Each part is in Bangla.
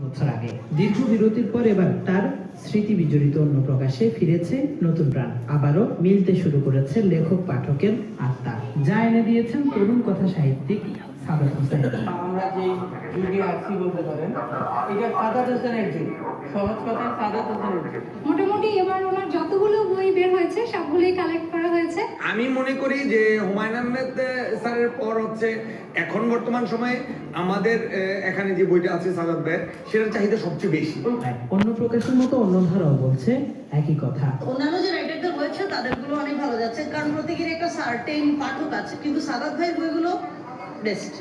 বছর আগে। দীর্ঘ বিরতির পর এবার তার স্মৃতি বিজড়িত অন্য প্রকাশে ফিরেছে নতুন প্রাণ। আবারও মিলতে শুরু করেছে লেখক পাঠকের আত্মা, যা এনে দিয়েছেন তরুণ কথা সাহিত্যিক সাদাত হোসেন। আমরা যে যুগে আছি বলতে পারেন, এটা সাদাত হোসেনের যুগ। সহজ কথায় সাদাত হোসেনের যুগ। মোটামুটি এবার ওনার যতগুলো বই বের হয়েছে সবগুলোই কালেক্ট করা হয়েছে। আমি মনে করি যে হুমায়ুন আহমেদ স্যারের পর হচ্ছে এখন বর্তমান সময়ে আমাদের এখানে যে বইটা আছে সাদাত ভাইয়ের, সেটার চাহিদা সবচেয়ে বেশি। অন্য প্রকাশের মতো অন্য ধারাও বলছে একই কথা। অন্যান্য যে রাইটারদের রয়েছে তাদেরগুলো অনেক ভালো যাচ্ছে, কারণ প্রত্যেকের একটা সার্টেন পাঠক আছে, কিন্তু সাদাত ভাইয়ের বইগুলো বেস্ট।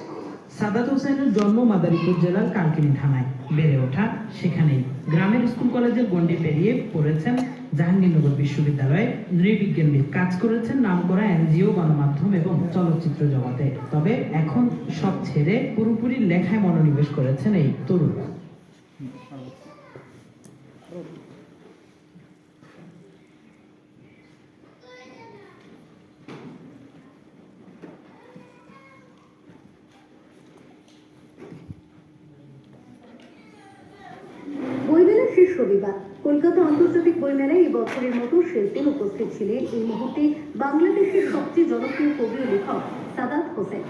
সাদাত হোসেনের জন্ম মাদারীপুর জেলার কালকিনি থানায়, বেড়ে ওঠা সেখানেই। গ্রামের স্কুল কলেজের গণ্ডি পেরিয়ে পড়েছেন জাহাঙ্গীরনগর বিশ্ববিদ্যালয়ে নৃবিজ্ঞানবিদ, কাজ করেছেন নামকরা এনজিও, গণমাধ্যম এবং চলচ্চিত্র জগতে। তবে এখন সব ছেড়ে পুরোপুরি লেখায় মনোনিবেশ করেছেন এই তরুণ। বইমেলার শেষ রবিবার কলকাতা আন্তর্জাতিক বইমেলায় এই বছরের মতো শেষ দিন উপস্থিত ছিলেন এই মুহূর্তে বাংলাদেশের সবচেয়ে জনপ্রিয় কবি ও লেখক সাদাত হোসেন।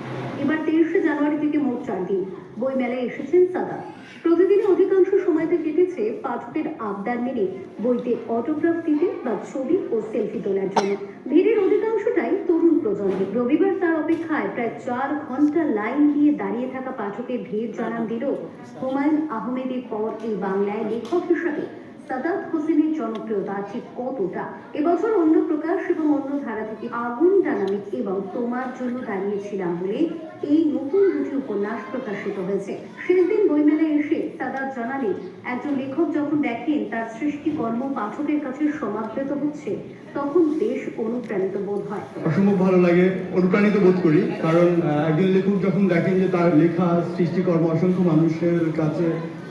এবার 23শে জানুয়ারি থেকে মোট 4 দিন বইমেলায় এসেছেন সাদাত। প্রতিদিন অধিকাংশ সময়টা কেটেছে পাঠকের আবদার মেনে বইতে অটোগ্রাফ দিতে বা ছবি ও সেলফি তোলার জন্য। ভিড়ের অধিকাংশটাই তরুণ প্রজন্মের। রবিবার তার অপেক্ষায় প্রায় 4 ঘন্টা লাইন দিয়ে দাঁড়িয়ে থাকা পাঠকের ভিড় জানান দিল হুমায়ুন আহমেদের পর এই বাংলায় লেখক হিসাবে সাদাত হোসেনের জনপ্রিয়তা ঠিক কতটা। এবছর অন্য প্রকাশ এবং অন্য ধারা থেকে আগুন ডানামিক এবং তোমার জন্য দাঁড়িয়েছিলাম বলে এই নতুন দুটি উপন্যাস প্রকাশিত হয়েছে। শেষ দিন বইমেলায় এসে সাদাত জানালেন, একজন লেখক যখন দেখেন তার সৃষ্টিকর্ম পাঠকের কাছে সমাদৃত হচ্ছে, তখন বেশ অনুপ্রাণিত বোধ হয়। অসম্ভব ভালো লাগে, অনুপ্রাণিত বোধ করি, কারণ একজন লেখক যখন দেখেন যে তার লেখা সৃষ্টিকর্ম অসংখ্য মানুষের কাছে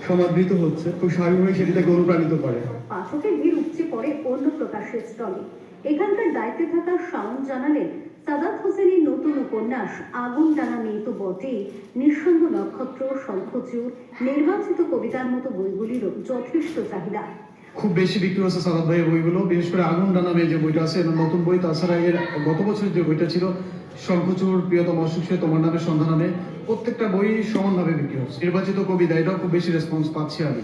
সমাদৃত হচ্ছে, খুব স্বাভাবিকভাবে সেটি তাকে অনুপ্রাণিত করে। পাঠকের ভিড় উপচে পড়ে অন্য প্রকাশের স্টলে। এখানকার দায়িত্বে থাকা শাওন জানালেন, সাদাত হোসেনের নতুন উপন্যাস আগুন ডানা মেয়ে তো বটেই, নিঃসন্দ নক্ষত্র, শঙ্খচূড়, নির্বাচিত কবিতার মতো বইগুলিরও যথেষ্ট চাহিদা। খুব বেশি বিক্রি হচ্ছে সাদাত ভাইয়ের বইগুলো, বিশেষ করে আগুন ডানা মেয়ে যে বইটা আছে, নতুন বই। তাছাড়া এর গত বছর যে বইটা ছিল শঙ্খচূড়, প্রিয়তম অসুখ, তোমার নামে সন্ধান নামে, প্রত্যেকটা বই সমানভাবে বিক্রি হচ্ছে। নির্বাচিত কবিতা, এটাও খুব বেশি রেসপন্স পাচ্ছি আমি।